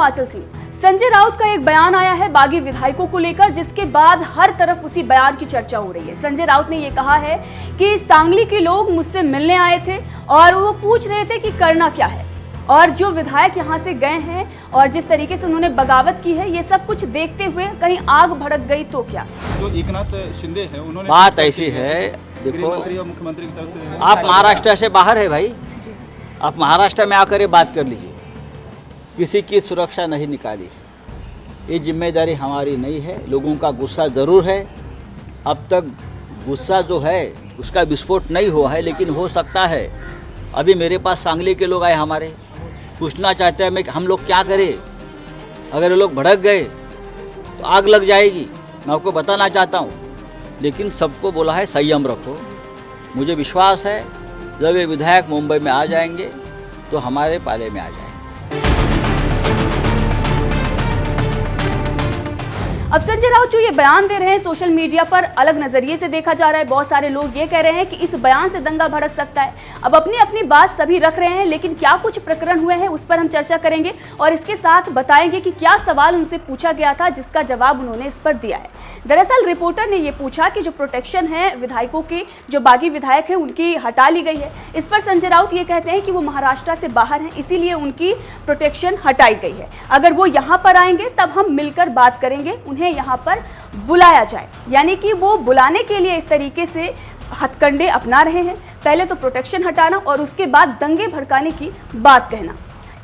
हिमाचल से। संजय राउत का एक बयान आया है बागी विधायकों को लेकर, जिसके बाद हर तरफ उसी बयान की चर्चा हो रही है। संजय राउत ने ये कहा है कि सांगली के लोग मुझसे मिलने आए थे और वो पूछ रहे थे कि करना क्या है, और जो विधायक यहाँ से गए हैं और जिस तरीके से उन्होंने बगावत की है, ये सब कुछ देखते हुए कहीं आग भड़क गई तो क्या। जो एकनाथ शिंदे है उन्होंने बात ऐसी है, देखो मंत्री और मुख्यमंत्री की तरफ से आप महाराष्ट्र से बाहर है भाई, आप महाराष्ट्र में आकर ये बात कर लीजिए। किसी की सुरक्षा नहीं निकाली, ये जिम्मेदारी हमारी नहीं है। लोगों का गुस्सा ज़रूर है, अब तक गुस्सा जो है उसका विस्फोट नहीं हुआ है, लेकिन हो सकता है। अभी मेरे पास सांगली के लोग आए, हमारे पूछना चाहते हैं हम लोग क्या करें, अगर ये लोग भड़क गए तो आग लग जाएगी। मैं आपको बताना चाहता हूँ, लेकिन सबको बोला है संयम रखो। मुझे विश्वास है जब ये विधायक मुंबई में आ जाएंगे तो हमारे पाले में आ जाएंगे। अब संजय राउत जो ये बयान दे रहे हैं, सोशल मीडिया पर अलग नजरिए से देखा जा रहा है। बहुत सारे लोग ये कह रहे हैं कि इस बयान से दंगा भड़क सकता है। अब अपनी अपनी बात सभी रख रहे हैं, लेकिन क्या कुछ प्रकरण हुए हैं उस पर हम चर्चा करेंगे और इसके साथ बताएंगे कि क्या सवाल उनसे पूछा गया था जिसका जवाब उन्होंने इस पर दिया है। दरअसल रिपोर्टर ने ये पूछा कि जो प्रोटेक्शन है विधायकों की, जो बागी विधायक है उनकी हटा ली गई है। इस पर संजय राउत ये कहते हैं कि वो महाराष्ट्र से बाहर हैं, इसीलिए उनकी प्रोटेक्शन हटाई गई है। अगर वो यहाँ पर आएंगे तब हम मिलकर बात करेंगे, उन्हें यहाँ पर बुलाया जाए। यानी कि वो बुलाने के लिए इस तरीके से हथकंडे अपना रहे हैं, पहले तो प्रोटेक्शन हटाना और उसके बाद दंगे भड़काने की बात कहना।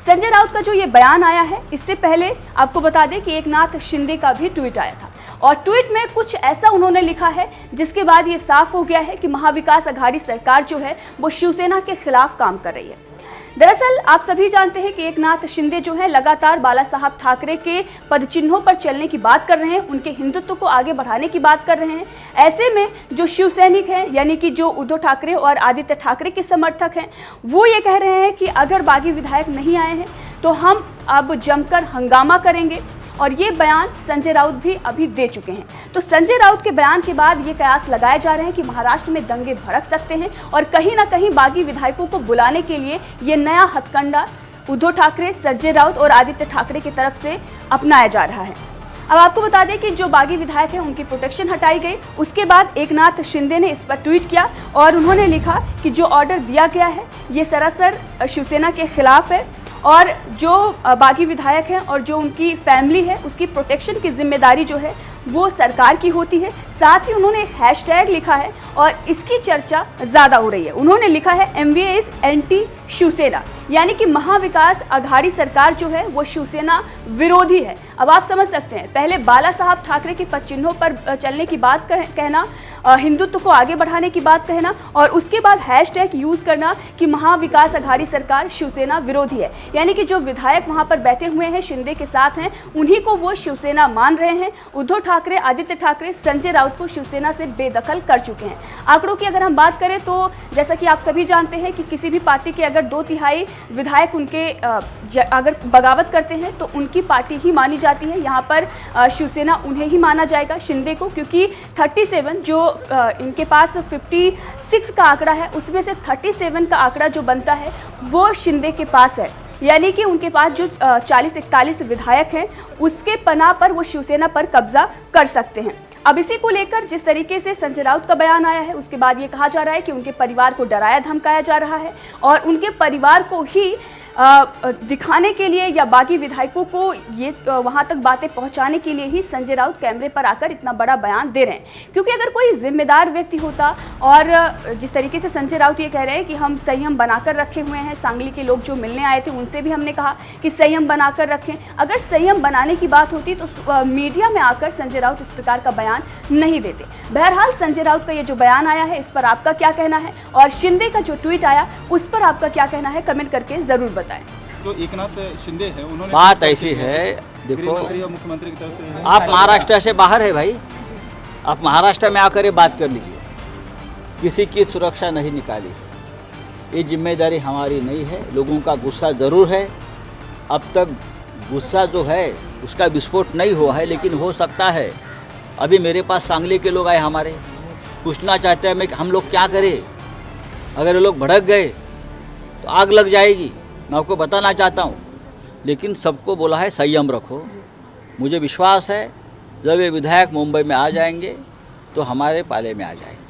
संजय राउत का जो ये बयान आया है, इससे पहले आपको बता दें कि एकनाथ शिंदे का भी ट्वीट आया था और ट्वीट में कुछ ऐसा उन्होंने लिखा है जिसके बाद ये साफ हो गया है कि महाविकास आघाड़ी सरकार जो है वो शिवसेना के खिलाफ काम कर रही है। दरअसल आप सभी जानते हैं कि एकनाथ शिंदे जो है लगातार बाला साहब ठाकरे के पदचिन्हों पर चलने की बात कर रहे हैं, उनके हिंदुत्व को आगे बढ़ाने की बात कर रहे हैं। ऐसे में जो शिव सैनिक हैं, यानी कि जो उद्धव ठाकरे और आदित्य ठाकरे के समर्थक हैं, वो ये कह रहे हैं कि अगर बागी विधायक नहीं आए हैं तो हम अब जमकर हंगामा करेंगे, और ये बयान संजय राउत भी अभी दे चुके हैं। तो संजय राउत के बयान के बाद ये कयास लगाए जा रहे हैं कि महाराष्ट्र में दंगे भड़क सकते हैं और कहीं ना कहीं बागी विधायकों को बुलाने के लिए ये नया हथकंडा उद्धव ठाकरे, संजय राउत और आदित्य ठाकरे की तरफ से अपनाया जा रहा है। अब आपको बता दें कि जो बागी विधायक हैं उनकी प्रोटेक्शन हटाई गई। उसके बाद एकनाथ शिंदे ने इस पर ट्वीट किया और उन्होंने लिखा कि जो ऑर्डर दिया गया है ये सरासर शिवसेना के खिलाफ है और जो बागी विधायक हैं और जो उनकी फैमिली है उसकी प्रोटेक्शन की जिम्मेदारी जो है वो सरकार की होती है। साथ ही उन्होंने एक हैशटैग लिखा है और इसकी चर्चा ज़्यादा हो रही है। उन्होंने लिखा है MVA इज एंटी शिवसेना, यानी कि महाविकास आघाड़ी सरकार जो है वो शिवसेना विरोधी है। अब आप समझ सकते हैं, पहले बाला साहब ठाकरे के पदचिन्हों पर चलने की बात कहना, हिंदुत्व को आगे बढ़ाने की बात कहना और उसके बाद हैशटैग यूज़ करना कि महाविकास आघाड़ी सरकार शिवसेना विरोधी है। यानी कि जो विधायक वहाँ पर बैठे हुए हैं, शिंदे के साथ हैं, उन्हीं को वो शिवसेना मान रहे हैं। उद्धव ठाकरे, आदित्य ठाकरे संजय राउत को शिवसेना से बेदखल कर चुके हैं। आंकड़ों की अगर हम बात करें तो जैसा कि आप सभी जानते हैं कि किसी भी पार्टी के अगर 2/3 विधायक उनके अगर बगावत करते हैं तो उनकी पार्टी ही मानी जाती है। यहाँ पर शिवसेना उन्हें ही माना जाएगा, शिंदे को, क्योंकि 37 जो इनके पास 56 का आंकड़ा है उसमें से 37 का आंकड़ा जो बनता है वो शिंदे के पास है। यानी कि उनके पास जो 40-41 विधायक हैं उसके पनाह पर वो शिवसेना पर कब्जा कर सकते हैं। अब इसी को लेकर जिस तरीके से संजय राउत का बयान आया है उसके बाद ये कहा जा रहा है कि उनके परिवार को डराया धमकाया जा रहा है और उनके परिवार को ही दिखाने के लिए या बागी विधायकों को ये वहाँ तक बातें पहुँचाने के लिए ही संजय राउत कैमरे पर आकर इतना बड़ा बयान दे रहे हैं। क्योंकि अगर कोई जिम्मेदार व्यक्ति होता और जिस तरीके से संजय राउत ये कह रहे हैं कि हम संयम बनाकर रखे हुए हैं, सांगली के लोग जो मिलने आए थे उनसे भी हमने कहा कि संयम बनाकर रखें, अगर संयम बनाने की बात होती तो मीडिया में आकर संजय राउत इस प्रकार का बयान नहीं देते। बहरहाल संजय राउत का ये जो बयान आया है इस पर आपका क्या कहना है और शिंदे का जो ट्वीट आया उस पर आपका क्या कहना है, कमेंट करके जरूर बताएं। जो एकनाथ शिंदे है उन्होंने बात ऐसी है, देखो मंत्री और मुख्यमंत्री की तरफ से आप महाराष्ट्र से बाहर है भाई, आप महाराष्ट्र में आकर ये बात कर लीजिए। किसी की सुरक्षा नहीं निकाली, ये जिम्मेदारी हमारी नहीं है। लोगों का गुस्सा ज़रूर है, अब तक गुस्सा जो है उसका विस्फोट नहीं हुआ है, लेकिन हो सकता है। अभी मेरे पास सांगली के लोग आए, हमारे पूछना चाहते हैं हम लोग क्या करें, अगर ये लोग भड़क गए तो आग लग जाएगी। मैं आपको बताना चाहता हूँ, लेकिन सबको बोला है संयम रखो। मुझे विश्वास है जब ये विधायक मुंबई में आ जाएंगे तो हमारे पाले में आ जाएंगे।